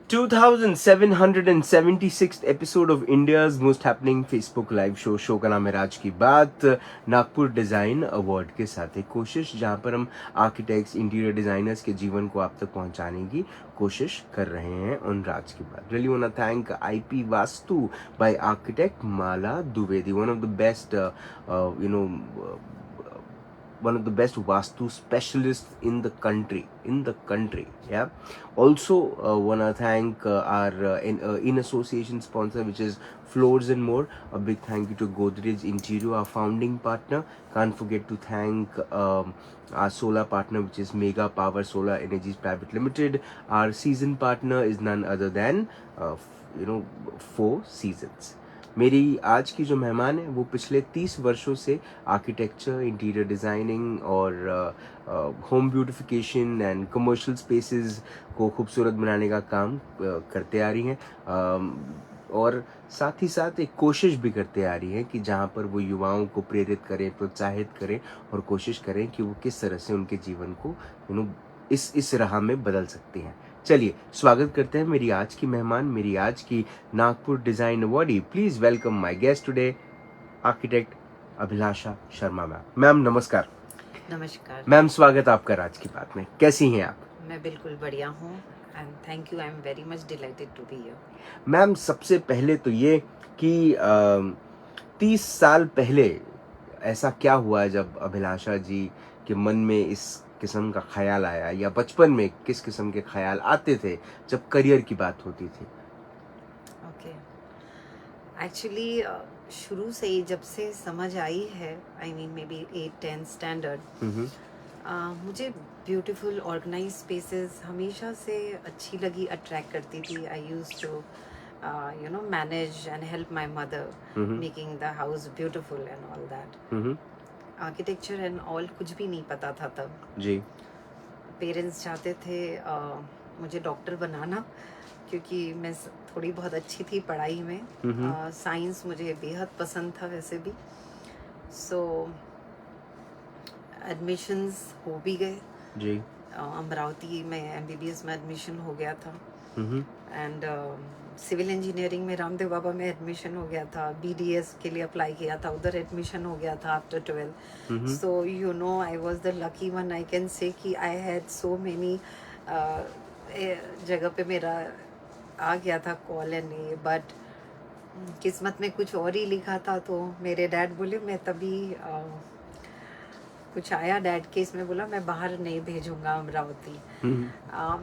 2776th episode of India's most happening Facebook live show का नाम है राज की बात। नागपुर डिजाइन अवार्ड के साथ एक कोशिश जहां पर हम आर्किटेक्ट्स इंटीरियर डिजाइनर्स के जीवन को आप तक पहुंचाने की कोशिश कर रहे हैं ऑन राज की बात। Really want to thank IP Vastu by architect Mala Dwivedi, one of the best one of the best vastu specialists in the country. Yeah, also wanna thank our in association sponsor, which is Floors and More. A big thank you to Godrej Interior, our founding partner. Can't forget to thank our solar partner, which is Mega Power Solar Energies Private Limited. Our season partner is none other than Four Seasons. मेरी आज की जो मेहमान है वो पिछले 30 वर्षों से आर्किटेक्चर, इंटीरियर डिज़ाइनिंग और home beautification and commercial spaces को खूबसूरत बनाने का काम करते आ रही हैं, और साथ ही साथ एक कोशिश भी करते आ रही है कि जहाँ पर वो युवाओं को प्रेरित करें, प्रोत्साहित करें और कोशिश करें कि वो किस तरह से उनके जीवन को इस राह में बदल सकती हैं। चलिए स्वागत करते हैं मेरी आज की मेहमान, मेरी आज की Nagpur design awardee. Please welcome my guest today, architect Abhilasha Sharma ma'am. Ma'am नमस्कार। नमस्कार मैम, स्वागत आपका राज की बात में। कैसी हैं आप? मैं बिल्कुल बढ़िया हूँ and thank you, I am very much delighted to be here. Ma'am, सबसे पहले तो ये कि 30 साल पहले ऐसा क्या हुआ जब अभिलाषा जी के मन में इस किस्म का ख्याल आया, या बचपन में किस किस्म के ख्याल आते थे जब करियर की बात होती थी? ओके, एक्चुअली शुरू से ही जब से समझ आई है, I mean maybe 8-10 standard, मुझे ब्यूटीफुल ऑर्गेनाइज स्पेसेस हमेशा से अच्छी लगी, अट्रैक्ट करती थी। I used to manage and help my mother making the house beautiful and all that. Architecture and all कुछ भी नहीं पता था तब जी। पेरेंट्स चाहते थे मुझे डॉक्टर बनाना, क्योंकि मैं थोड़ी बहुत अच्छी थी पढ़ाई में। साइंस मुझे बेहद पसंद था वैसे भी। सो एडमिशंस हो भी गए जी। अमरावती में एमबीबीएस में एडमिशन हो गया था, एंड सिविल इंजीनियरिंग में रामदेव बाबा में एडमिशन हो गया था। बीडीएस के लिए अप्लाई किया था, उधर एडमिशन हो गया था after 12। So you know I was the lucky one, I can say कि आई हैड सो मेनी जगह पे मेरा आ गया था कॉल एंड ये, बट किस्मत में कुछ और ही लिखा था। तो मेरे डैड बोले, मैं तभी कुछ आया डैड के इसमें, बोला मैं बाहर नहीं भेजूंगा Amravati.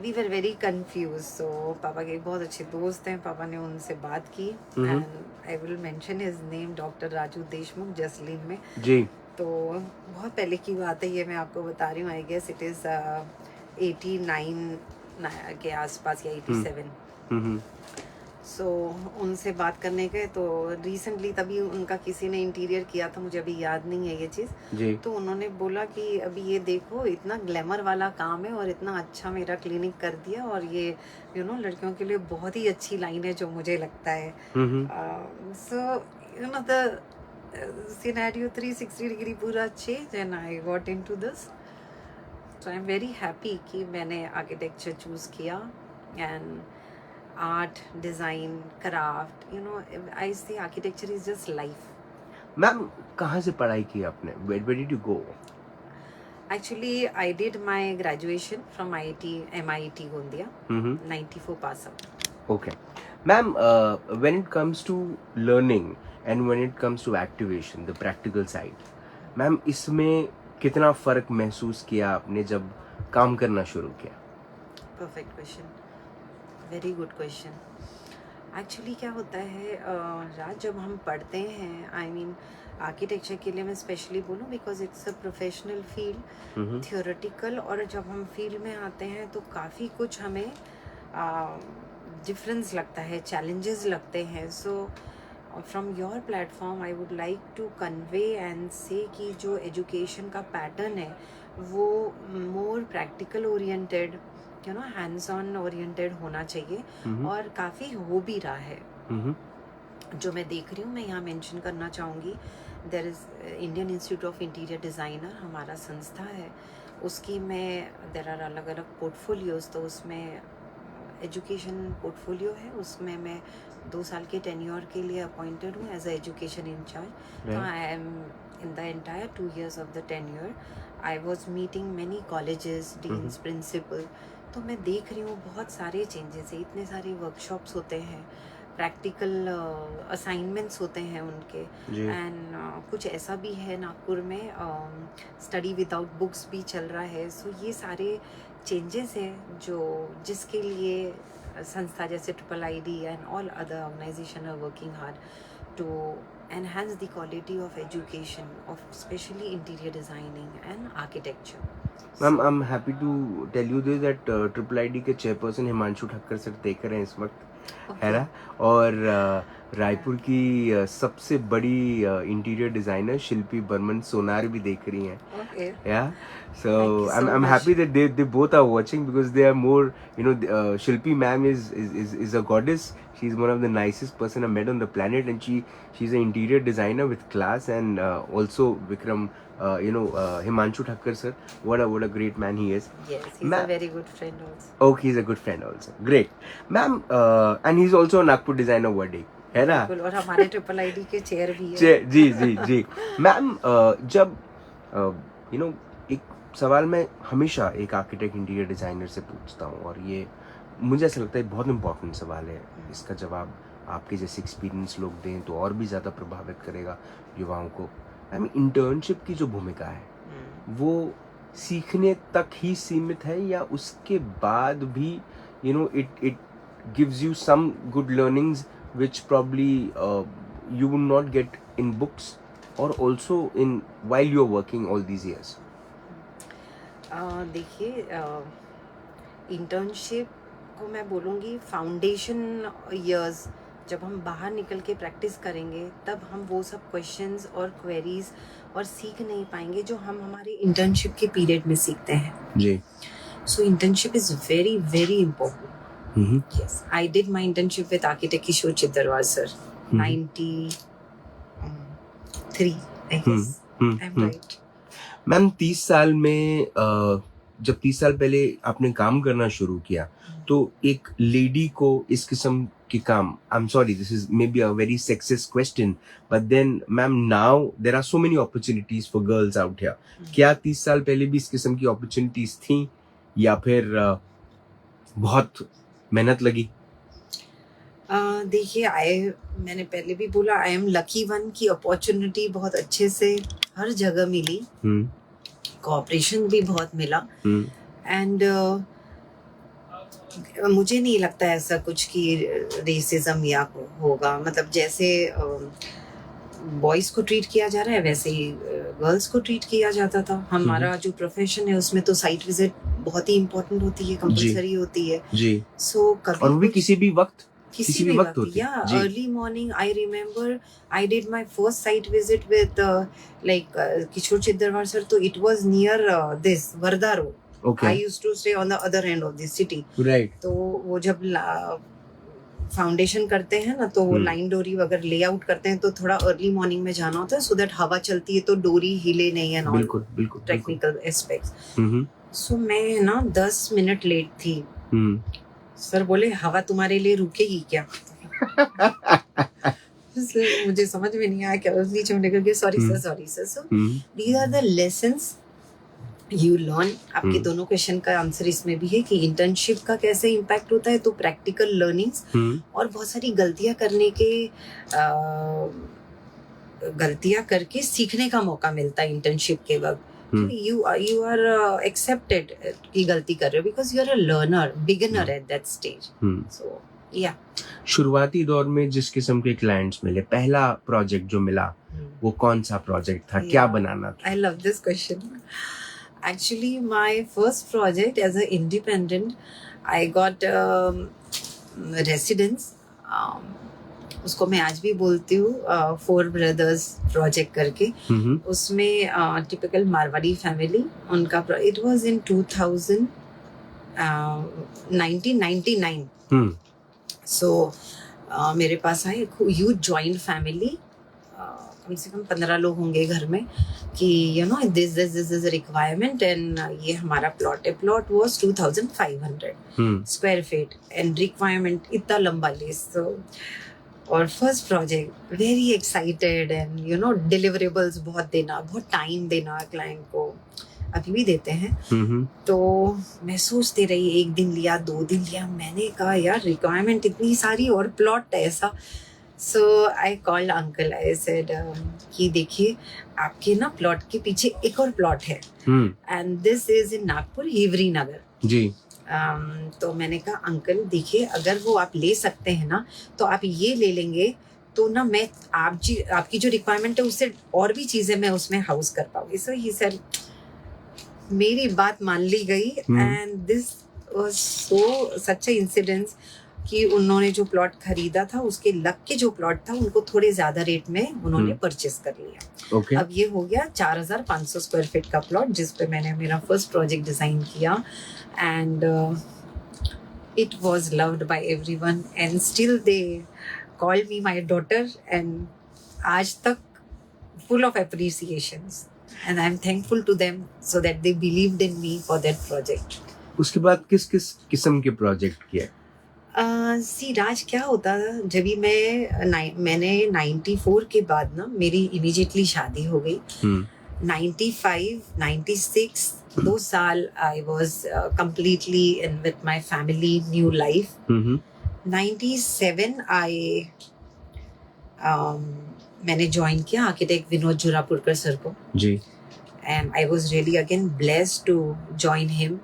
We were very confuse. So पापा के बहुत अच्छे दोस्त हैं, पापा ने उनसे बात की, and I will mention his name, doctor Raju Deshmukh, Jasleen में जी। तो बहुत पहले की बात है ये, मैं आपको बता रही हूँ। आई गेस इट इज 89 के आसपास या 87। सो उनसे बात करने गए तो रिसेंटली तभी उनका किसी ने इंटीरियर किया था, मुझे अभी याद नहीं है ये चीज़। तो उन्होंने बोला कि अभी ये देखो, इतना ग्लैमर वाला काम है और इतना अच्छा मेरा क्लिनिक कर दिया, और ये लड़कियों के लिए बहुत ही अच्छी लाइन है जो मुझे लगता है। सो द सिनेरियो 360 डिग्री पूरा change, and I got into this. So I am very happy कि मैंने आर्किटेक्चर चूज़ किया, and art, design, craft, I say architecture is just life. Ma'am, कहाँ से पढ़ाई की आपने? Where did you go? Actually, I did my graduation from MIT Gondia, 94 pass out. Okay. Ma'am, when it comes to learning and when it comes to activation, the practical side, ma'am इसमें कितना फर्क महसूस किया आपने जब काम करना शुरू किया? Perfect question. Very good question. Actually क्या होता है राज, जब हम पढ़ते हैं, आई मीन आर्किटेक्चर के लिए मैं स्पेशली बोलूँ because it's a professional field, theoretical, और जब हम फील्ड में आते हैं तो काफ़ी कुछ हमें डिफरेंस लगता है, चैलेंजेस लगते हैं। So from your platform I would like to convey and say कि जो एजुकेशन का पैटर्न है वो more practical oriented, hands on oriented होना चाहिए, और काफ़ी हो भी रहा है। जो मैं देख रही हूँ, मैं यहाँ मेंशन करना चाहूँगी, there is Indian Institute of Interior Designer हमारा संस्था है, उसकी में देयर आर अलग अलग पोर्टफोलियोज। तो उसमें एजुकेशन पोर्टफोलियो है, उसमें मैं 2 साल के टेन्योर के लिए अपॉइंटेड हूँ एज अ एजुकेशन इंचार्ज. तो Right. I am in the entire 2 years of the tenure I was meeting many colleges, deans, principal. तो मैं देख रही हूँ बहुत सारे चेंजेस है, इतने सारे वर्कशॉप्स होते हैं, प्रैक्टिकल असाइनमेंट्स होते हैं उनके. जी. एंड कुछ ऐसा भी है नागपुर में, स्टडी विदाउट बुक्स भी चल रहा है. सो ये सारे चेंजेस हैं जो जिसके लिए संस्था जैसे IIID and all other organisation are working hard to enhance the quality of education of especially interior designing and architecture. Ma'am I am happy to tell you this that IIID के chairperson Himanshu Thakkar sir देख रहे हैं इस वक्त, है ना. और रायपुर की सबसे बड़ी इंटीरियर डिजाइनर शिल्पी बर्मन सोनार भी देख रही हैं. Okay. Yeah, so Thank you so I'm much. happy that they both are watching because they are more, you know, Shilpi ma'am is a goddess. She's one of the nicest person I met on the planet, and she's an interior designer with class. And also Vikram, Himanshu Thakkar sir, what a great man he is. Yes, he's a very good friend also. Okay, he's a good friend also. Great, ma'am, and he's also a Nagpur designer awardee, है ना. बिल्कुल, और हमारे IIID के chair भी है. जी जी जी. Ma'am, जब एक सवाल मैं हमेशा एक आर्किटेक्ट इंटीरियर डिजाइनर से पूछता हूँ, और ये मुझे ऐसा लगता है बहुत इंपॉर्टेंट सवाल है. इसका जवाब आपके जैसे एक्सपीरियंस लोग दें तो और भी ज़्यादा प्रभावित करेगा युवाओं को. आई मीन, इंटर्नशिप की जो भूमिका है वो सीखने तक ही सीमित है, या उसके बाद भी it gives you some good learnings which probably you will not get in books or also in while you're working all these years? देखिए, इंटर्नशिप को मैं बोलूँगी फाउंडेशन ईयर्स. जब हम बाहर निकल के प्रैक्टिस करेंगे तब हम वो सब क्वेश्चंस और क्वेरीज और सीख नहीं पाएंगे जो हम हमारे इंटर्नशिप के पीरियड में सीखते हैं जी. So internship is very very important. Yes, I did my internship with architect Kishore Chittarwar sir. 93, I guess. I'm right. Ma'am, 30 साल में जब 30 साल पहले आपने काम करना शुरू किया तो एक लेडी को इस किस्म के काम, I am sorry this is maybe a very sexist question, but then ma'am now there are so many opportunities for girls out here. क्या 30 साल पहले भी इस किस्म की अपॉर्चुनिटीज थी, या फिर बहुत मेहनत लगी? देखिए, मैंने पहले भी बोला, आई एम लकी वन की अपॉर्चुनिटी बहुत अच्छे से हर जगह मिली, कोऑपरेशन भी बहुत मिला. एंड मुझे नहीं लगता ऐसा कुछ कि रेसिज्म या होगा. मतलब जैसे बॉयज़ को ट्रीट किया जा रहा है वैसे ही गर्ल्स को ट्रीट किया जाता था. हमारा जो प्रोफेशन है उसमें तो साइट विजिट बहुत ही इम्पोर्टेंट होती है, कंपलसरी होती है जी. सो कभी, और वो भी किसी भी वक्त होती है. Early morning I remember I did my first site visit with like Kishor Chiddarwar sir. तो it was near this Wardha road. I used to stay on the other end of the city. Right. तो वो जब फाउंडेशन करते हैं ना, तो वो line डोरी वगैरह लेआउट करते हैं तो थोड़ा अर्ली मॉर्निंग में जाना होता है सो दैट हवा चलती है तो डोरी हिले नहीं है. बिल्कुल बिल्कुल टेक्निकल एस्पेक्ट्स. सो मैं ना 10 मिनट लेट थी. सर बोले, हवा तुम्हारे लिए रुकेगी क्या? मुझे समझ में नहीं आया क्या. नीचे निकल गया, sorry sir. So these are the lessons you learn. आपके दोनों क्वेश्चन का आंसर इसमें भी है कि इंटर्नशिप का कैसे इम्पैक्ट होता है. तो प्रैक्टिकल लर्निंग्स और बहुत सारी गलतियां करके सीखने का मौका मिलता है इंटर्नशिप के वक्त. यू आर एक्सेप्टेड की गलती कर रहे हो because you are a learner, beginner at that stage. So या शुरुआती दौर में जिस किस्म के क्लाइंट्स मिले, पहला प्रोजेक्ट जो मिला वो कौन सा प्रोजेक्ट था? क्या बनाना था? I love this question. Actually, my first project as an independent, I got residence. उसको मैं आज भी बोलती हूँ 4 brothers प्रोजेक्ट करके. उसमें टिपिकल मारवाड़ी फैमिली, उनका it was in 1999. So मेरे पास आए ह्यूज जॉइंट फैमिली, कम से कम 15 लोग होंगे घर में कि you know this is requirement and ये हमारा प्लॉट है. Plot was 2500 square feet and requirement इतना लंबा लिस्ट. और first project very excited and you no deliverables बहुत टाइम देना क्लाइंट को, अभी भी देते हैं. तो मैं सोचती रही, 1 दिन लिया, 2 दिन लिया. मैंने कहा यार रिक्वायरमेंट इतनी सारी और प्लॉट ऐसा. So I called uncle, I said कि देखिए आपके ना प्लॉट के पीछे एक और प्लॉट है and this is in Nagpur Hiwari Nagar ji. तो मैंने कहा अंकल देखिए अगर वो आप ले सकते हैं ना तो आप ये ले लेंगे तो ना मैं आपकी जो रिक्वायरमेंट है उससे और भी चीजें मैं उसमें हाउस कर पाऊंगी. सो ही सेड, मेरी बात मान ली गई and this was so such a incidence कि उन्होंने जो प्लॉट खरीदा था उसके लग के जो प्लॉट था उनको थोड़े ज्यादा रेट में उन्होंने परचेस कर लिया. Okay. अब ये हो गया 4500 स्क्वायर फीट का प्लॉट जिस पे मैंने मेरा फर्स्ट प्रोजेक्ट डिजाइन किया and it was loved by everyone and still they called me my daughter and आज तक full of appreciations and I'm thankful to them so that they believed in me for that project. उसके बाद किस किस किस्म के project किए? सी राज, क्या होता था जब भी मैंने 94 के बाद ना मेरी इमीडिएटली शादी हो गई. 95, 96 2 साल I was completely in with my family, new life. 97 मैंने ज्वाइन किया आर्किटेक्ट विनोद जुरापुरकर सर को जी. And I was really again blessed to join him.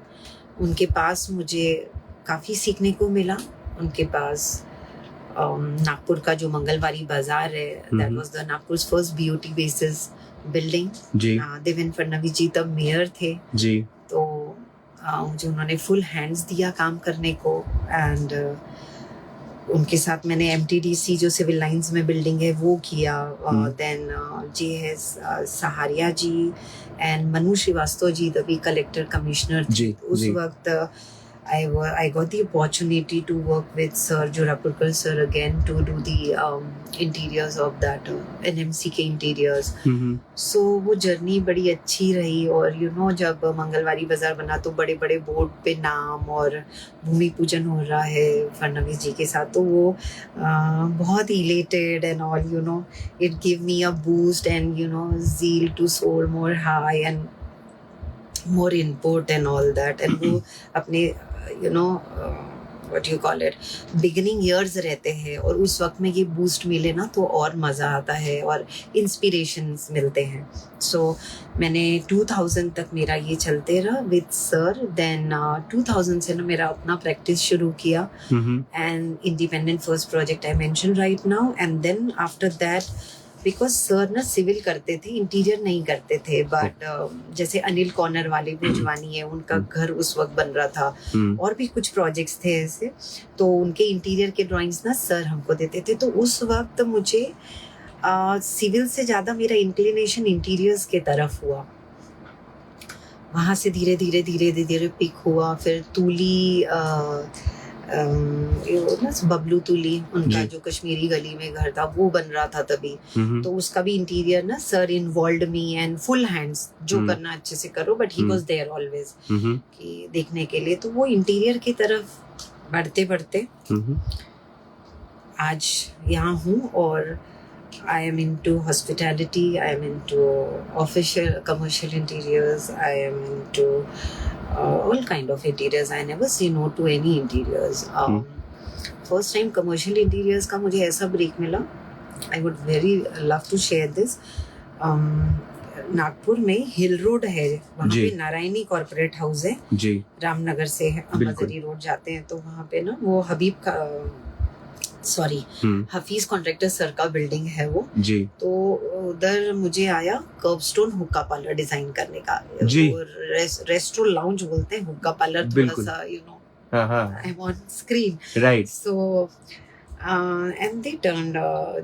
उनके पास मुझे काफ़ी सीखने को मिला. उनके पास नागपुर का जो मंगलवारी बाजार है, दैट वाज द नागपुर's फर्स्ट BOT बेसिस बिल्डिंग जी. देवेंद्र फडणवीस जी तब मेयर थे जी. तो मुझे उन्होंने फुल हैंड्स दिया काम करने को एंड उनके साथ मैंने MTDC जो सिविल लाइंस में बिल्डिंग है वो किया. Then JS Saharia ji and Manu Shrivastava ji the collector commissioner ji. उस वक्त I got the opportunity to work with Sir Jurapurkar sir again to do the interiors of that NMC के interiors. So वो जर्नी बड़ी अच्छी रही और you know जब मंगलवारी बाजार बना तो बड़े बड़े बोर्ड पे नाम और भूमि पूजन हो रहा है फडणवीस जी के साथ, तो वो बहुत elated and all, you know it gave me a boost and you know zeal to soar more high and more input and all that. and वो अपने you know what you call it beginning years रहते हैं और उस वक्त में ये boost मिले ना तो और मज़ा आता है और इंस्पिरेशंस मिलते हैं. सो मैंने 2000 तक मेरा ये चलते रहा विद सर. देन 2000 से ना मेरा अपना प्रैक्टिस शुरू किया and independent first project I mention right now. And then after that because sir ना सिविल करते थे, इंटीरियर नहीं करते थे. बट जैसे अनिल कॉर्नर वाले भुजवानी है, उनका घर उस वक्त बन रहा था और भी कुछ प्रोजेक्ट्स थे ऐसे, तो उनके इंटीरियर के ड्राइंग्स ना सर हमको देते थे. तो उस वक्त मुझे सिविल से ज़्यादा मेरा इंक्लिनेशन इंटीरियर्स के तरफ हुआ. वहाँ से धीरे धीरे धीरे धीरे पिक हुआ. फिर तूली बबलू तुली उनका जो कश्मीरी गली में घर था वो बन रहा था तभी, तो उसका भी इंटीरियर ना sir involved me and full hands जो करना अच्छे से करो, but he was there always कि देखने के लिए. तो वो इंटीरियर की तरफ बढ़ते बढ़ते आज यहाँ हूँ और I am into hospitality, I am into official commercial interiors, I am into all kind of interiors. I never say no to any interiors. First time commercial interiors का मुझे ऐसा ब्रेक मिला. I would very love to share this. Nagpur में हिल road है, वहाँ पे Narayani corporate house है जी. रामनगर से अमरजरी रोड जाते हैं तो वहाँ पे ना वो हफीज कॉन्ट्रैक्टर सर का बिल्डिंग है वो जी. तो उधर मुझे आया कर्बस्टोन हुक्का पार्लर डिजाइन करने का जी. रेस्टो लाउंज बोलते हैं, हुक्का पार्लर थोड़ा सा you know I am on screen right. So and they turned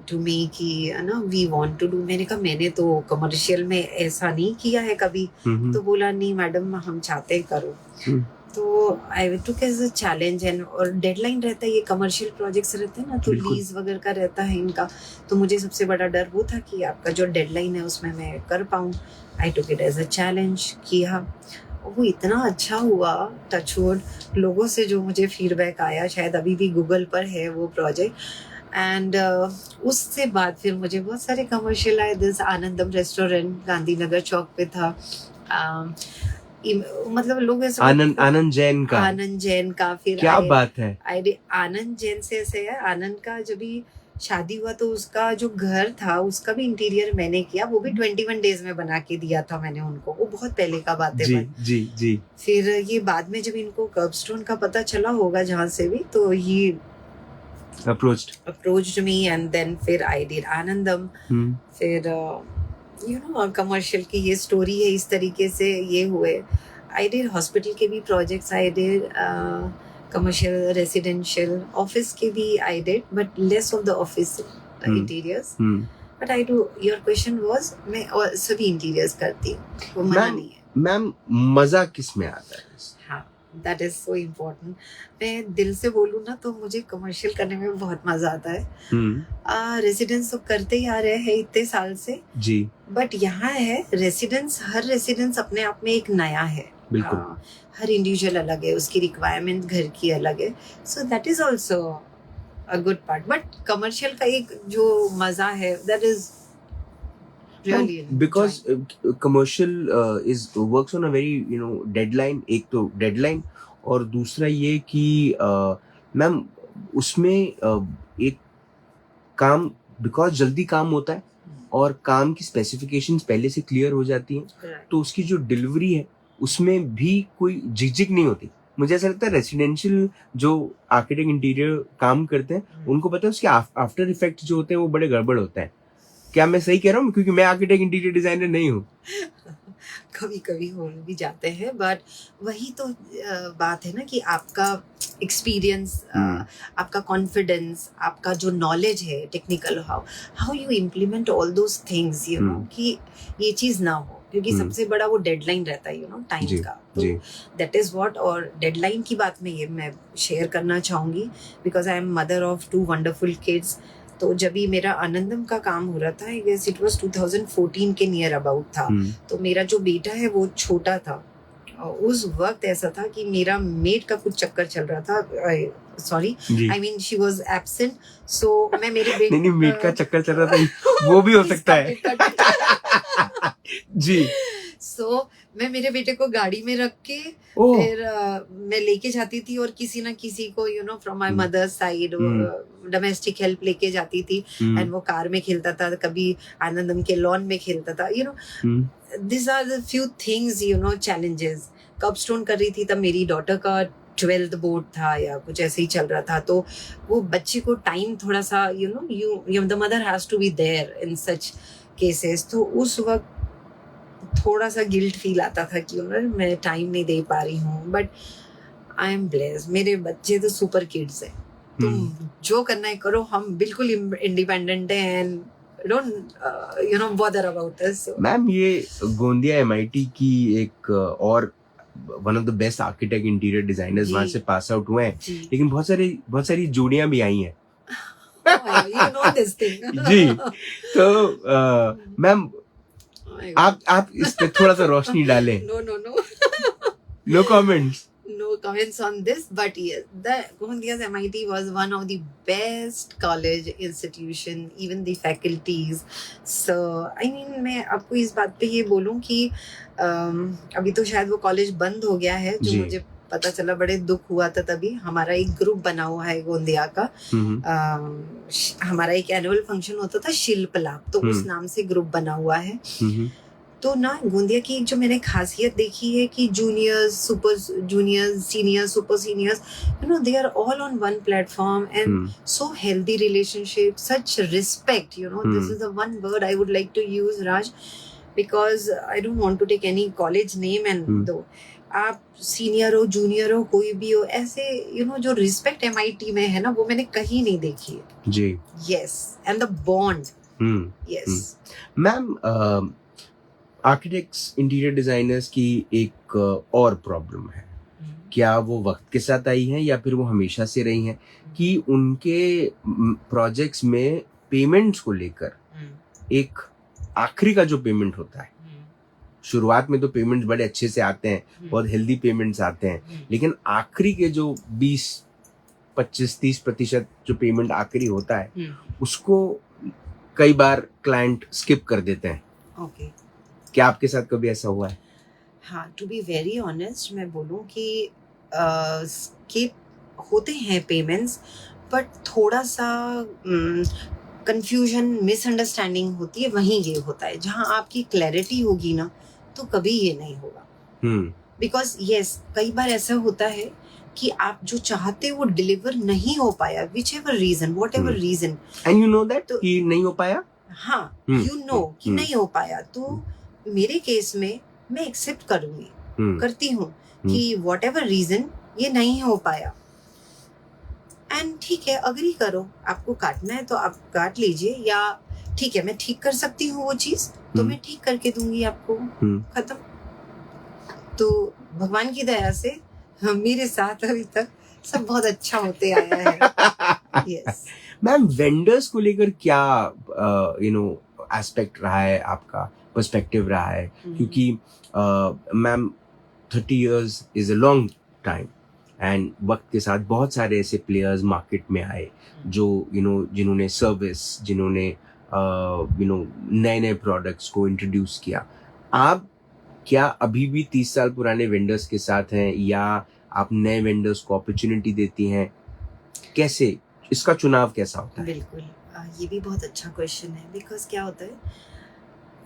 to me कि ना वी वांट टू डू. मैंने कहा मैंने तो कमर्शियल में ऐसा नहीं किया है कभी. तो बोला नहीं मैडम हम चाहते हैं करो. तो आई टुक एज अ चैलेंज एंड और डेडलाइन रहता है, ये कमर्शियल प्रोजेक्ट्स रहते हैं ना, तो बिल्कुल। लीज वगैरह का रहता है इनका, तो मुझे सबसे बड़ा डर वो था कि आपका जो डेडलाइन है उसमें मैं कर पाऊँ। I took it as a challenge, किया, वो इतना अच्छा हुआ, टचवुड। लोगों से जो मुझे फीडबैक आया, शायद अभी भी गूगल पर है वो प्रोजेक्ट। एंड उससे बाद फिर मुझे बहुत सारे कमर्शियल आए। दिस आनंदम रेस्टोरेंट गांधीनगर चौक पे था। मतलब लोग ऐसे आनंद जैन का। आनंद जैन का फिर क्या बात है। आनंद जैन से ऐसे है, आनंद का जब भी शादी हुआ तो उसका जो घर था उसका भी इंटीरियर मैंने किया, वो भी 21 डेज में बना के दिया था मैंने उनको। वो बहुत पहले का बात है। जी जी जी। फिर ये बाद में जब इनको कर्बस्टोन का पता चला होगा जहाँ से भी, तो ये approached me and then फिर I did आनंदम। फिर यू नो कमर्शियल की ये स्टोरी है, इस तरीके से ये हुए। आई डिड हॉस्पिटल के भी projects, I did commercial, residential, office के भी I did, but less of the office interiors. But I do, your question was, मैं और सभी इंटीरियर्स करती हूँ, वो मना नहीं है। मैम मजा किस में आता है? हाँ, दैट इज सो इम्पोर्टेंट। मैं दिल से बोलूँ ना तो मुझे कमर्शियल करने में बहुत मजा आता है। रेसिडेंस तो करते ही आ रहे हैं इतने साल से जी, बट यहाँ है रेसिडेंस, हर रेसिडेंस अपने आप में एक नया है। बिल्कुल। हर इंडिविजुअल अलग है, उसकी रिक्वायरमेंट घर की अलग है, so that is also a good part. But commercial का एक जो मजा है, that is really because commercial is works on a very deadline। एक तो deadline और दूसरा ये कि मैम उसमें एक काम, because जल्दी काम होता है और काम की स्पेसिफिकेशंस पहले से क्लियर हो जाती हैं, तो उसकी जो डिलीवरी है उसमें भी कोई झिझक नहीं होती। मुझे ऐसा लगता है रेसिडेंशियल जो आर्किटेक्ट इंटीरियर काम करते हैं उनको पता है उसके आफ्टर इफेक्ट जो होते हैं वो बड़े गड़बड़ होता है। क्या मैं सही कह रहा हूँ? क्योंकि मैं आर्किटेक्ट इंटीरियर डिजाइनर नहीं हूँ। कभी कभी हो भी जाते हैं, बट वही तो बात है ना कि आपका एक्सपीरियंस, आपका कॉन्फिडेंस, आपका जो नॉलेज है technical, how you implement all those things, you no, कि ये चीज ना हो, क्योंकि सबसे बड़ा वो डेडलाइन रहता है, यू नो, टाइम का। तो दैट इज व्हाट। और डेडलाइन की बात में ये मैं शेयर करना चाहूंगी, because I am mother of 2 wonderful kids. तो जब भी मेरा आनंदम का काम हो रहा था, आई गेस इट वाज 2014 के नियर अबाउट था, तो मेरा जो बेटा है वो छोटा था। उस वक्त ऐसा था कि मेरा मेड का कुछ चक्कर चल रहा था, sorry, I mean she was absent. So मैं मेरे बेटे नहीं मेड का चक्कर चल रहा था, वो भी हो सकता है। जी। सो मैं मेरे बेटे को गाड़ी में रख के फिर मैं लेके जाती थी, और किसी ना किसी को, you know, from my mother's side domestic help लेके जाती थी, एंड वो कार में खेलता था, कभी आनंदम के लॉन में खेलता था, you know. This are the few things, you know, challenges. Curbstone कर रही थी तब मेरी डॉटर का 12th बोर्ड था या कुछ ऐसे ही चल रहा था, तो वो बच्चे को टाइम थोड़ा सा, you know, you the mother has to be there in such cases. तो उस वक्त थोड़ा सा गिल्ट फील आता था कि मैं टाइम नहीं दे पा रही हूँ, बट आई एम ब्लेस्ड, मेरे बच्चे तो सुपर किड्स हैं। तुम जो करना है करो, हम बिल्कुल इंडिपेंडेंट हैं, and don't you know bother about us. Ma'am ये गोंदिया MIT की एक और one of the best architect interior designers वहां से पास आउट हुए हैं, लेकिन बहुत सारी जोड़ियां भी आई हैं। You know this thing. जी। तो मैम आप इस पे थोड़ा सा रोशनी डालें। No comments. No comments on this, but yes, the Govindia's MIT was one of the best college institution, even the faculties. So I mean, मैं आपको इस बात पे ये बोलूं कि अभी तो शायद वो कॉलेज बंद हो गया है, जो मुझे पता चला, बड़े दुख हुआ था। तभी हमारा एक ग्रुप बना हुआ है गोंदिया का, हमारा एक एनुअल फंक्शन होता था शिल्प लाभ, तो उस नाम से ग्रुप बना हुआ है। तो ना गोंदिया की जो मैंने खासियत देखी है कि juniors, super juniors, seniors, super seniors, you know, they are all on one platform, and so healthy relationship, such respect, you know, this is the one word I would like to use, Raj, because I don't want to take any college name, and दो आप senior हो, junior हो, कोई भी हो, ऐसे, you know, जो respect MIT में है ना, वो मैंने कहीं नहीं देखी है जी। Yes, and the bond, yes. Ma'am architects interior designers की एक और प्रॉब्लम है, क्या वो वक्त के साथ आई हैं या फिर वो हमेशा से रही हैं कि उनके प्रोजेक्ट्स में पेमेंट्स को लेकर एक आखिरी का जो पेमेंट होता है, शुरुआत में तो पेमेंट्स बड़े अच्छे से आते हैं, बहुत हेल्दी पेमेंट्स आते हैं, लेकिन आखिरी के जो 20-25-30% जो पेमेंट आखिरी होता है उसको कई बार क्लाइंट स्किप कर देते हैं. ओके. क्या आपके साथ कभी ऐसा हुआ है? हाँ, टू बी वेरी ऑनेस्ट मैं बोलूँ कि स्किप होते हैं पेमेंट्स, बट थोड़ा सा कंफ्यूजन मिसअंडरस्टैंडिंग होती है, वहीं ये होता है. जहाँ आपकी क्लैरिटी होगी ना तो कभी ये नहीं होगा. बिकॉज यस, कई बार ऐसा होता है कि आप जो चाहते वो डिलीवर नहीं हो पाया, whichever reason, whatever reason, and you know that कि नहीं हो पाया. हाँ, यू नो कि नहीं हो पाया. तो मेरे केस में मैं एक्सेप्ट करूंगी, करती हूँ कि वॉट एवर रीजन ये नहीं हो पाया, एंड ठीक है, अग्री करो. आपको काटना है तो आप काट लीजिए, या ठीक है मैं ठीक कर सकती हूँ वो चीज तो मैं ठीक करके दूंगी आपको. खत्म. तो भगवान की दया से मेरे साथ अभी तक सब बहुत अच्छा होते आया है. यस. मैम, वेंडर्स को लेकर क्या एस्पेक्ट रहा है आपका, पर्सपेक्टिव रहा है? क्योंकि ma'am 30 years is a long time, and वक्त के साथ बहुत सारे ऐसे प्लेयर्स मार्केट में आए जो जिन्होंने सर्विस, जिन्होंने नए नए प्रोडक्ट्स को इंट्रोड्यूस किया. आप क्या अभी भी 30 साल पुराने वेंडर्स के साथ हैं या आप नए वेंडर्स को अपॉर्चुनिटी देती हैं? कैसे इसका चुनाव कैसा होता है? बिल्कुल, ये भी बहुत अच्छा क्वेश्चन है. बिकॉज क्या होता है,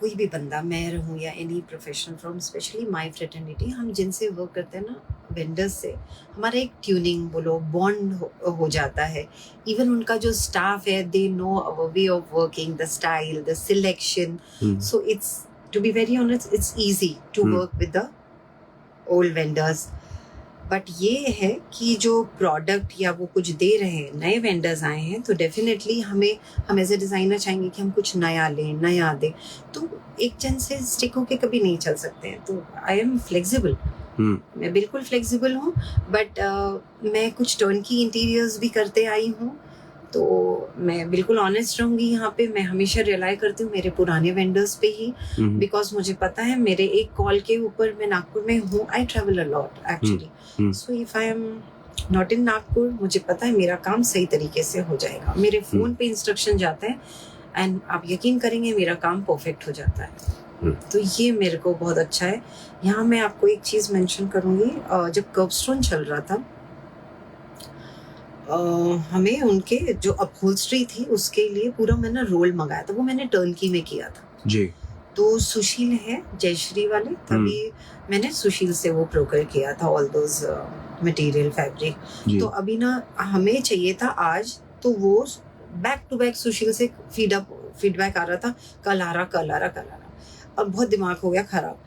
कोई भी बंदा, मैं रहूँ या any professional from specially my fraternity, हम जिनसे वर्क करते हैं ना, वेंडर्स से हमारा एक ट्यूनिंग बोलो, बॉन्ड हो जाता है. इवन उनका जो स्टाफ है, they know our way of working, the style, the selection. So it's, to be very honest, it's easy to work with the old vendors. But ये है कि जो प्रोडक्ट या वो कुछ दे रहे हैं, नए वेंडर्स आए हैं, तो डेफिनेटली हम एज ए डिज़ाइनर चाहेंगे कि हम कुछ नया लें, नया दें. तो एक जन से स्टिक होके कभी नहीं चल सकते हैं. तो आई एम फ्लेक्सिबल. मैं बिल्कुल फ्लेक्सिबल हूँ. बट मैं कुछ टर्न की इंटीरियर्स भी करते आई हूँ. तो मैं बिल्कुल ऑनेस्ट रहूंगी यहाँ पे. मैं हमेशा रियलाइज करती हूँ मेरे पुराने वेंडर्स पे ही, बिकॉज मुझे पता है मेरे एक कॉल के ऊपर, मैं नागपुर में हूँ, I travel a lot actually. So if I am not in Nagpur, मुझे पता है मेरा काम सही तरीके से हो जाएगा. मेरे फोन पे इंस्ट्रक्शन जाते हैं एंड आप यकीन करेंगे मेरा काम परफेक्ट हो जाता है. तो ये मेरे को बहुत अच्छा है. यहाँ मैं आपको एक चीज मेंशन करूंगी. जब कर्बस्टोन चल रहा था, हमें उनके जो अपहोल्स्ट्री थी उसके लिए पूरा मैंने रोल मंगाया था. वो मैंने टर्नकी में किया था जी. तो सुशील है जयश्री वाले, तभी मैंने सुशील से वो प्रोकर किया था ऑल दोज मटेरियल, फैब्रिक. तो अभी ना हमें चाहिए था आज, तो वो बैक टू बैक सुशील से फीडबैक आ रहा था, कल आ रहा. अब बहुत दिमाग हो गया खराब.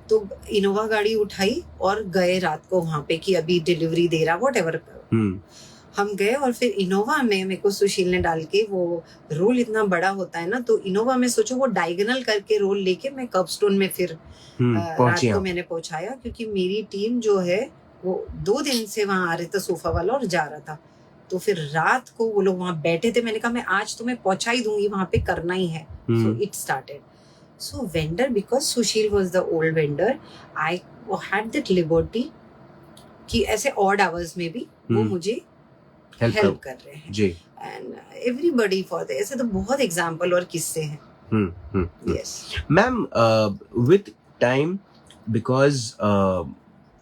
तो इनोवा गाड़ी उठाई और गए रात को वहां पे कि अभी डिलीवरी दे रहा, वॉट एवर. हम गए और फिर इनोवा में मेरे को सुशील ने डाल के, वो रोल इतना बड़ा होता है ना, तो इनोवा में सोचो वो डायगोनल करके रोल लेके मैं कर्बस्टोन में फिर रात को मैंने पहुंचाया. क्योंकि मेरी टीम जो है वो 2 दिन से वहां आ रहे थे, सोफा वाला, और जा रहा था. तो फिर रात को वो लोग वहां बैठे थे. मैंने कहा मैं आज तुम्हें पहुंचा ही दूंगी, वहां पे करना ही है. So it started. So vendor, because Sushil was the old vendor, I had that liberty कि ऐसे ऑड आवर्स में भी वो मुझे हेल्प कर रहे हैं जी. एंड एवरीबॉडी फॉर द, ऐसे तो बहुत एग्जांपल और किस्से हैं. Yes ma'am, with time, because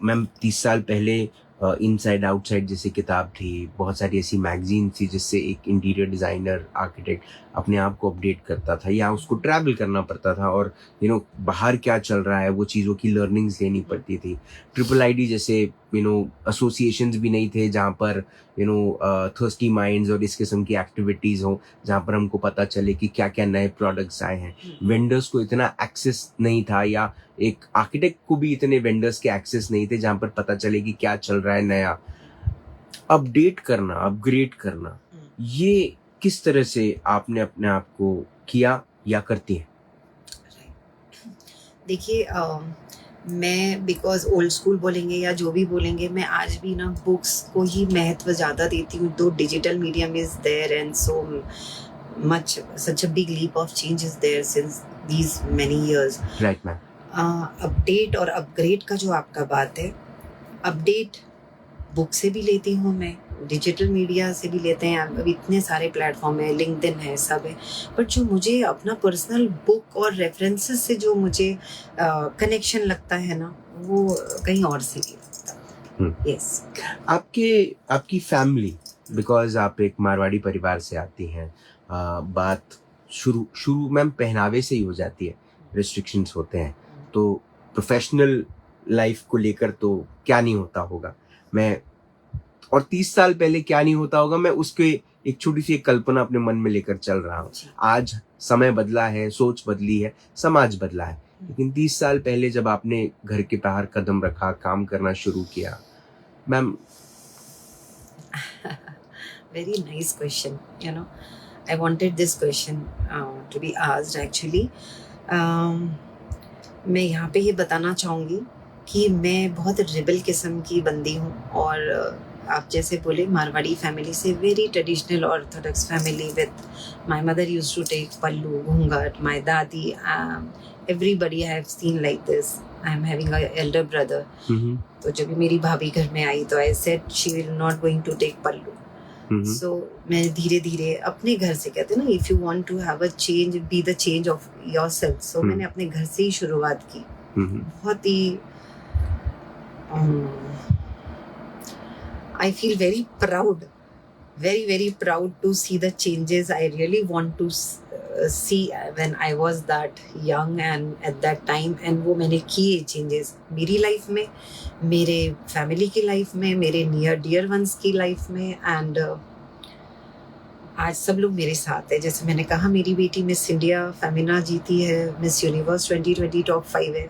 ma'am 30 साल पहले इनसाइड आउटसाइड जैसी किताब थी, बहुत सारी ऐसी मैगजीन थी जिससे एक इंटीरियर डिज़ाइनर, आर्किटेक्ट अपने आप को अपडेट करता था या उसको ट्रैवल करना पड़ता था और बाहर क्या चल रहा है वो चीज़ों की लर्निंग्स लेनी पड़ती थी. IIID जैसे एसोसिएशंस भी नहीं थे जहाँ पर थर्स्टी माइंड्स और इस किस्म की एक्टिविटीज़ हो जहाँ पर हमको पता चले कि क्या क्या नए प्रोडक्ट्स आए हैं. वेंडर्स को इतना एक्सेस नहीं था, या एक आर्किटेक्ट को भी इतने वेंडर्स के एक्सेस नहीं थे जहाँ पर पता चले कि क्या चल रहा है नया. अपडेट करना, अपग्रेड करना, ये किस तरह से आपने अपने आप को किया या करती हैं? देखिए, मैं बिकॉज ओल्ड स्कूल बोलेंगे या जो भी बोलेंगे, मैं आज भी ना बुक्स को ही महत्व ज़्यादा देती हूँ. Though digital medium is there and so much such a big leap of change is there since these many years. Right ma'am. Update और अपग्रेड का जो आपका बात है, अपडेट बुक से भी लेती हूँ मैं, डिजिटल मीडिया से भी लेते हैं. अब इतने सारे प्लेटफॉर्म है, लिंक्डइन है, सब है. बट जो मुझे अपना पर्सनल बुक और रेफरेंसेस से जो मुझे कनेक्शन लगता है ना, वो कहीं और से भी लगता. यस. आपकी फैमिली, बिकॉज आप एक मारवाड़ी परिवार से आती हैं, बात शुरू मैम पहनावे से ही हो जाती है. रिस्ट्रिक्शंस होते हैं, तो प्रोफेशनल लाइफ को लेकर तो क्या नहीं होता होगा. मैं और 30 साल पहले क्या नहीं होता होगा, मैं उसके एक छोटी सी एक कल्पना अपने मन में लेकर चल रहा हूँ. आज समय बदला है, सोच बदली है, समाज बदला है, लेकिन 30 साल पहले जब आपने घर के बाहर कदम रखा, काम करना शुरू किया, ma'am. Very nice question. You know, I wanted this question to be asked actually. मैं यहाँ पे ये बताना चाहूँगी कि मैं बहुत रिबल किस्म की बंदी हूँ. और आप जैसे बोले मारवाड़ी फैमिली से, very traditional orthodox family with my mother used to take pallu, ghunghat, my dadi, everybody I have seen like this. I am having a elder brother. तो जब मेरी भाभी घर में आई तो I said she will not going to take pallu. So मैं धीरे धीरे अपने घर से, कहते हैं ना, if you want to have a change, be the change of yourself. So मैंने अपने घर से ही शुरुआत की. बहुत ही I feel very proud, very, very proud to see the changes I really want to see when I was that young and at that time. And वो मैंने किए changes मेरी लाइफ में, मेरे फैमिली की लाइफ में, मेरे नियर डियर वंस की लाइफ में. एंड आज सब लोग मेरे साथ है. जैसे मैंने कहा, मेरी बेटी मिस इंडिया फेमिना जीती है, मिस यूनिवर्स 2020 टॉप 5 है.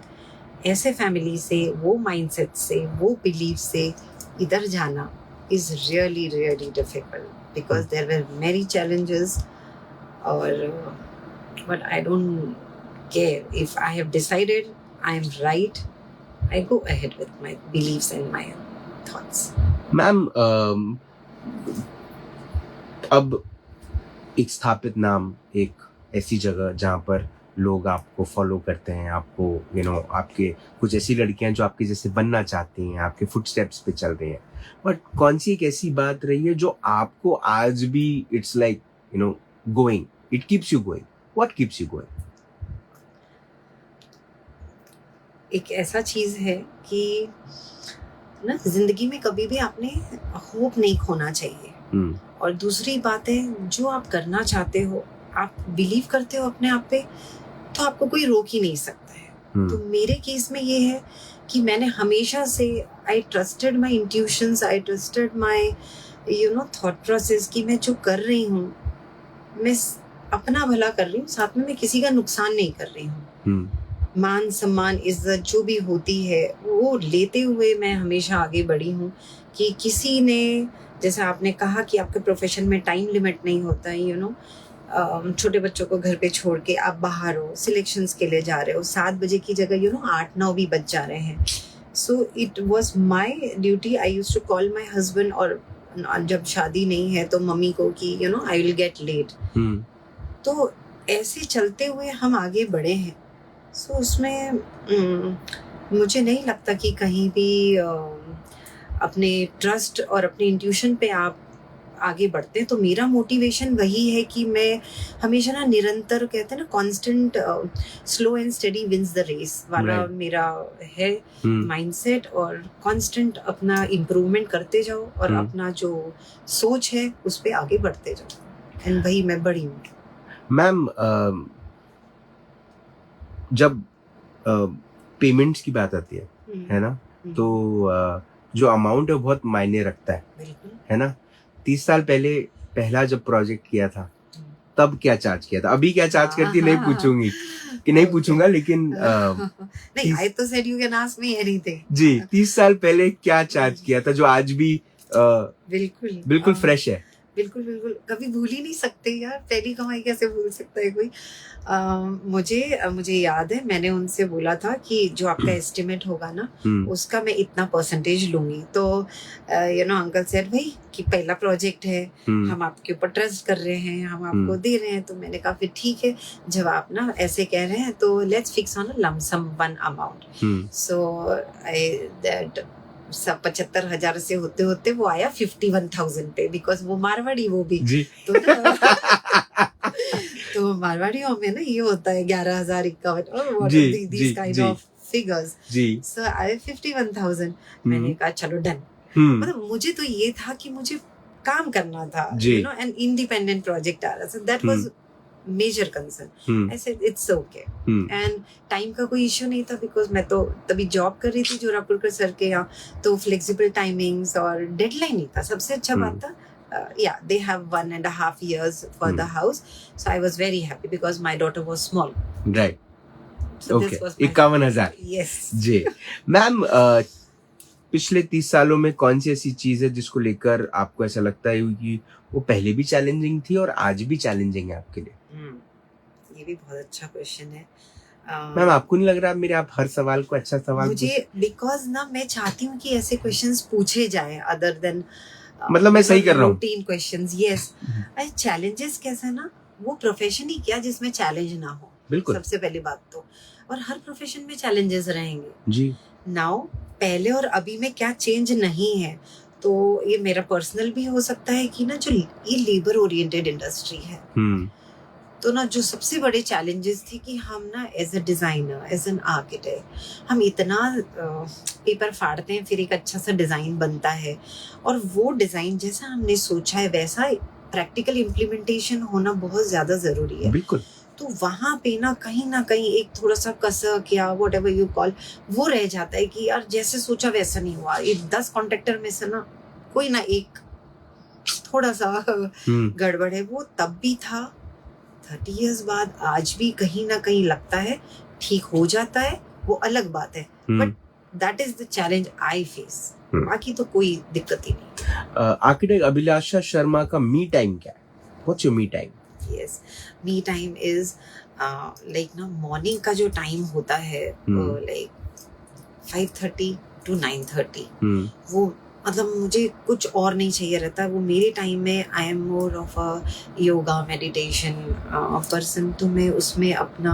ऐसे फैमिली से, वो माइंडसेट से, वो बिलीफ से इधर जाना is really really difficult because there were many challenges. Or but I don't care. If I have decided I am right, I go ahead with my beliefs and my thoughts. Ma'am, अब एक स्थापित नाम, एक ऐसी जगह जहाँ पर लोग आपको फॉलो करते हैं, आपको आपके कुछ ऐसी लड़कियां जो आपके जैसे बनना चाहती हैं, आपके फुटस्टेप्स पे चल रही हैं, बट कौन सी एक ऐसी बात रही है जो आपको आज भी it's like going, it keeps you going? What keeps you going? एक ऐसा चीज है कि ना, जिंदगी में कभी भी आपने होप नहीं खोना चाहिए. और दूसरी बात है, जो आप करना चाहते हो, आप बिलीव करते हो अपने आप पे, तो आपको कोई रोक ही नहीं सकता है. तो मेरे केस में ये है कि मैंने हमेशा से आई trusted my intuitions, I trusted my thought process कि मैं जो कर रही हूँ, मैं अपना भला कर रही हूँ, साथ में मैं किसी का नुकसान नहीं कर रही हूँ. मान सम्मान इज्जत जो भी होती है वो लेते हुए मैं हमेशा आगे बढ़ी हूँ. कि किसी ने, जैसे आपने कहा कि आपके प्रोफेशन में टाइम लिमिट नहीं होता है, छोटे बच्चों को घर पे छोड़ के आप बाहर हो, सिलेक्शंस के लिए जा रहे हो, 7 बजे की जगह 8-9 भी बज जा रहे हैं. So it was my duty. I used to call my husband, और जब शादी नहीं है तो मम्मी को कि आई विल गेट लेट. तो ऐसे चलते हुए हम आगे बढ़े हैं. सो उसमें मुझे नहीं लगता कि कहीं भी अपने ट्रस्ट और अपने इंट्यूशन पे आप आगे बढ़ते हैं. तो मेरा मोटिवेशन वही है कि मैं हमेशा ना निरंतर, कहते हैं ना, constant slow and study wins the race वाला मेरा है माइंडसेट. और कांस्टेंट अपना इम्प्रूवमेंट करते जाओ और अपना जो सोच है उस पे आगे बढ़ते जाओ. एंड वही मैं बड़ी हूँ. मैम, जब पेमेंट्स की बात आती है ना, तो जो अमाउंट है वो बहुत मायने रखता है ना. 30 साल पहले पहला जब प्रोजेक्ट किया था, तब क्या चार्ज किया था? अभी क्या चार्ज करती है नहीं पूछूंगी, कि नहीं पूछूंगा, लेकिन नहीं, I तो said you can ask me anything. जी, 30 साल पहले क्या चार्ज किया था जो आज भी बिल्कुल फ्रेश है? बिल्कुल बिल्कुल, कभी भूल ही नहीं सकते यार, पहली कमाई कैसे भूल सकता है कोई। मुझे याद है मैंने उनसे बोला था कि जो आपका एस्टिमेट होगा ना उसका मैं इतना परसेंटेज लूंगी, तो अंकल सेड भाई कि पहला प्रोजेक्ट है, हम आपके ऊपर ट्रस्ट कर रहे हैं, हम आपको दे रहे हैं। तो मैंने कहा फिर ठीक है, जब आप ना ऐसे कह रहे हैं तो let's fix on a lump sum one amount. So that सब 75,000 से होते होते वो आया 51,000 पे, बिकॉज वो मारवाड़ी वो भी जी। तो तो मारवाड़ियों में ना ये होता है 11,051 दिस काइंड ऑफ फिगर्स। सो आई 51,000। मैंने कहा चलो डन। मतलब मुझे तो ये था कि मुझे काम करना था, एन इंडिपेंडेंट प्रोजेक्ट आ रहा था, that was major concern. I said it's okay, and time का कोई इश्यू नहीं था, बिकॉज मैं तो तभी जॉब कर रही थी जोरापुरकर सर के यहाँ, तो फ्लेक्सिबल टाइमिंग्स और डेडलाइन नहीं था। सबसे अच्छा बात था they have 1.5 years for the house, so I was very happy because my daughter was small. Right. So okay. This was my 51,000 yes जी। मैम पिछले 30 सालों में कौन सी ऐसी चीज है जिसको लेकर आपको ऐसा लगता है कि वो पहले भी चैलेंजिंग थी और आज भी चैलेंजिंग है आपके लिए? ये भी बहुत अच्छा क्वेश्चन है। मैम आपको नहीं लग रहा मेरे आप हर सवाल को अच्छा सवाल मुझे बिकॉज ना मैं चाहती हूँ कि ऐसे क्वेश्चंस पूछे जाएं अदर देन मतलब मैं सही कर रहा हूँ रूटीन क्वेश्चंस। यस, चैलेंजेस कैसे ना, वो प्रोफेशन ही क्या जिसमें चैलेंज ना हो, बिल्कुल सबसे पहली बात तो। और हर प्रोफेशन में चैलेंजेस रहेंगे जी। नाउ पहले और अभी में क्या चेंज नहीं है, तो ये मेरा पर्सनल भी हो सकता है कि ना जो ये लेबर ओरिएंटेड इंडस्ट्री है, तो ना जो सबसे बड़े चैलेंजेस थे कि हम ना as a designer, as an architect, हम इतना पेपर फाड़ते हैं, फिर एक अच्छा सा डिजाइन बनता है, और वो डिजाइन जैसा हमने सोचा है वैसा प्रैक्टिकल इम्प्लीमेंटेशन होना बहुत ज्यादा जरूरी है। बिल्कुल। तो वहां पे ना कहीं एक थोड़ा सा कसक या वट एवर यू कॉल वो रह जाता है कि यार जैसे सोचा वैसा नहीं हुआ। ये 10 कॉन्ट्रैक्टर में से ना कोई ना एक थोड़ा सा गड़बड़ है। वो तब भी था, 30 इयर्स बाद आज भी कहीं ना कहीं लगता है, ठीक हो जाता है वो अलग बात है, but that is the challenge I face. बाकी तो कोई दिक्कत ही नहीं। आर्किटेक्ट अभिलाषा शर्मा का मी टाइम क्या है? What's your me time? Yes, me time is like ना मॉर्निंग का जो टाइम होता है लाइक 5:30 to 9:30, वो मतलब मुझे कुछ और नहीं चाहिए रहता। वो मेरे टाइम में I am more of a yoga meditation person, तो मैं उसमें अपना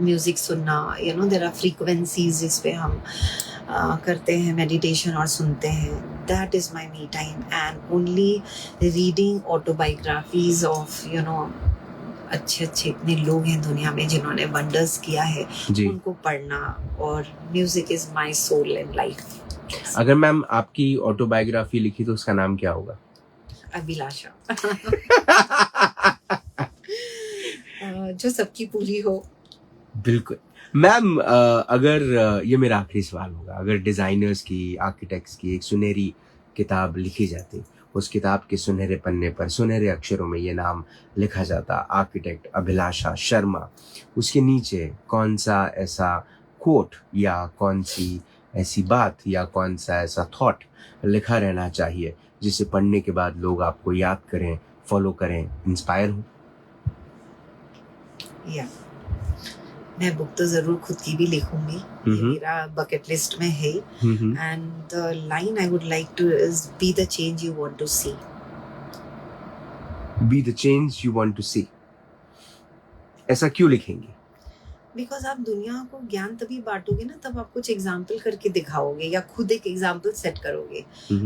म्यूजिक सुनना, देयर आर फ्रीक्वेंसीज जिस पे हम करते हैं मेडिटेशन और सुनते हैं, that is my me time. And only reading autobiographies of अच्छे इतने लोग हैं दुनिया में जिन्होंने वंडर्स किया है, उनको पढ़ना, और music is my soul and life. अगर मैम आपकी ऑटोबायोग्राफी लिखी तो उसका नाम क्या होगा? अभिलाषा। जो सबकी पूरी हो। बिल्कुल मैम, अगर ये मेरा आखिरी सवाल होगा, अगर डिजाइनर्स की, आर्किटेक्ट्स की एक सुनहरी किताब लिखी जाती, उस किताब के सुनहरे पन्ने पर सुनहरे अक्षरों में ये नाम लिखा जाता, आर्किटेक्ट अभिलाषा शर्मा, उसके नीचे कौन सा ऐसा कोट या कौन सी ऐसी बात या कौन सा ऐसा थॉट लिखा रहना चाहिए जिसे पढ़ने के बाद लोग आपको याद करें, फॉलो करें, इंस्पायर हो? या मैं बुक तो जरूर खुद की भी लिखूंगी, ये मेरा बकेट लिस्ट में है। And the line I would like to is be the change you want to see. Be the change you want to see, ऐसा क्यों लिखेंगे? बिकॉज आप दुनिया को ज्ञान तभी बांटोगे ना, तब आप कुछ एग्जाम्पल करके दिखाओगे या खुद एक एग्जाम्पल सेट करोगे।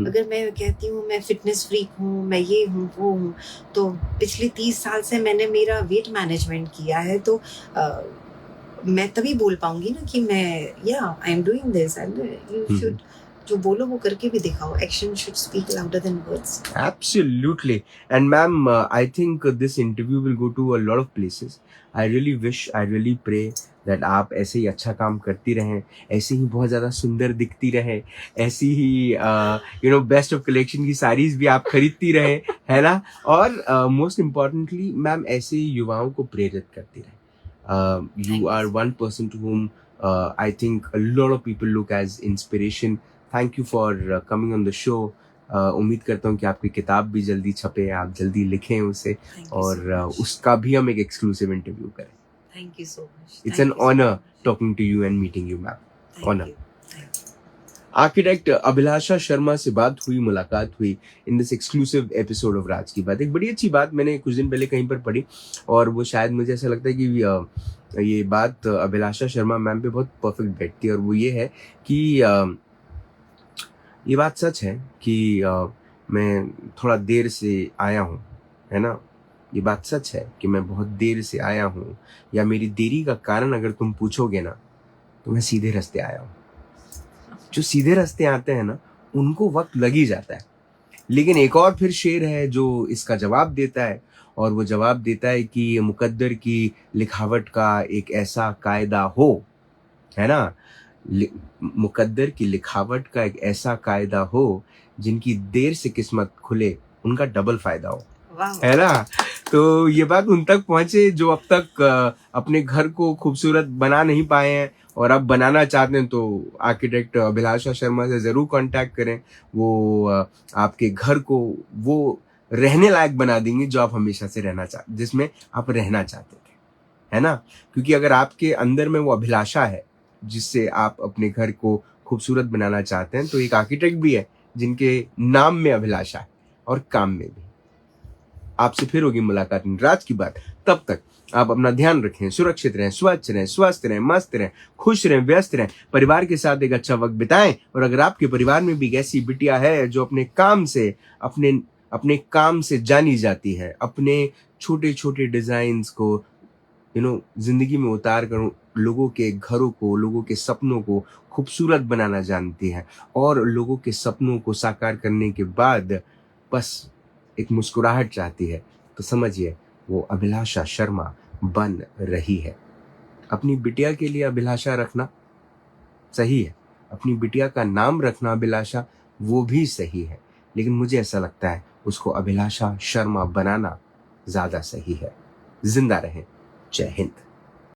अगर मैं कहती हूँ मैं फिटनेस फ्रीक हूँ, मैं ये हूँ वो हूँ, तो पिछले 30 साल से मैंने मेरा वेट मैनेजमेंट किया है, तो मैं तभी बोल पाऊंगी ना कि मैं I am doing this. And you should जो बोलो वो करके भी दिखाओ। Action should speak louder than words. Absolutely. And ma'am, I think this interview will go to a lot of places. I really wish, I really pray that आप ऐसे ही अच्छा काम करती रहें, ऐसे ही बहुत ज़्यादा सुंदर दिखती रहें, ऐसी ही बेस्ट ऑफ कलेक्शन की साड़ीज भी आप खरीदती रहें, है ना? और मोस्ट इम्पॉर्टेंटली मैम ऐसे ही युवाओं को प्रेरित करती रहें। You are one person to whom I think a lot of people look as inspiration. Thank you for coming on the show. उम्मीद करता हूँ कि आपकी किताब भी जल्दी छपे, आप जल्दी लिखें उसे, Thank you so और much. उसका भी हम एक एक्सक्लूसिव इंटरव्यू करें. Thank you so much. It's Thank an you so honor much. talking to you and meeting you, ma'am. Thank Honor. you. Thank you. Architect Abhilasha Sharma से मुलाकात हुई in this exclusive episode of Raj की बात. एक बड़ी अच्छी बात मैंने कुछ दिन पहले कहीं पर पढ़ी, और वो शायद मुझे ऐसा लगता है कि ये बात अभिलाषा शर्मा मैम पे बहुत परफेक्ट बैठती है, और वो ये है कि ये बात सच है कि मैं थोड़ा देर से आया हूँ, है ना. ये बात सच है कि मैं बहुत देर से आया हूँ, या मेरी देरी का कारण अगर तुम पूछोगे ना, तो मैं सीधे रास्ते आया हूँ. जो सीधे रास्ते आते हैं ना, उनको वक्त लग ही जाता है. लेकिन एक और फिर शेर है जो इसका जवाब देता है, और वो जवाब देता है कि मुकद्दर की लिखावट का एक ऐसा कायदा हो, है ना, मुकद्दर की लिखावट का एक ऐसा कायदा हो, जिनकी देर से किस्मत खुले उनका डबल फायदा हो, है ना. तो ये बात उन तक पहुंचे जो अब तक अपने घर को खूबसूरत बना नहीं पाए हैं, और अब बनाना चाहते हैं, तो आर्किटेक्ट अभिलाषा शर्मा से जरूर कांटेक्ट करें. वो आपके घर को वो रहने लायक बना देंगे जो आप हमेशा से जिसमें आप रहना चाहते थे, है ना. क्योंकि अगर आपके अंदर में वो अभिलाषा है जिससे आप अपने घर को खूबसूरत बनाना चाहते हैं, तो एक आर्किटेक्ट भी है जिनके नाम में अभिलाषा है और काम में भी. आपसे फिर होगी मुलाकात राज की बात. तब तक आप अपना ध्यान रखें, सुरक्षित रहें, स्वच्छ रहें, स्वस्थ रहें, मस्त रहें, खुश रहें, व्यस्त रहें, परिवार के साथ एक अच्छा वक्त बिताएं. और अगर आपके परिवार में भी ऐसी बिटिया है जो अपने काम से जानी जाती है, अपने छोटे छोटे डिजाइन्स को जिंदगी में उतार कर लोगों के घरों को, लोगों के सपनों को खूबसूरत बनाना जानती है, और लोगों के सपनों को साकार करने के बाद बस एक मुस्कुराहट चाहती है, तो समझिए वो अभिलाषा शर्मा बन रही है. अपनी बिटिया के लिए अभिलाषा रखना सही है, अपनी बिटिया का नाम रखना अभिलाषा, वो भी सही है, लेकिन मुझे ऐसा लगता है उसको अभिलाषा शर्मा बनाना ज्यादा सही है. जिंदा रहें. जय हिंद.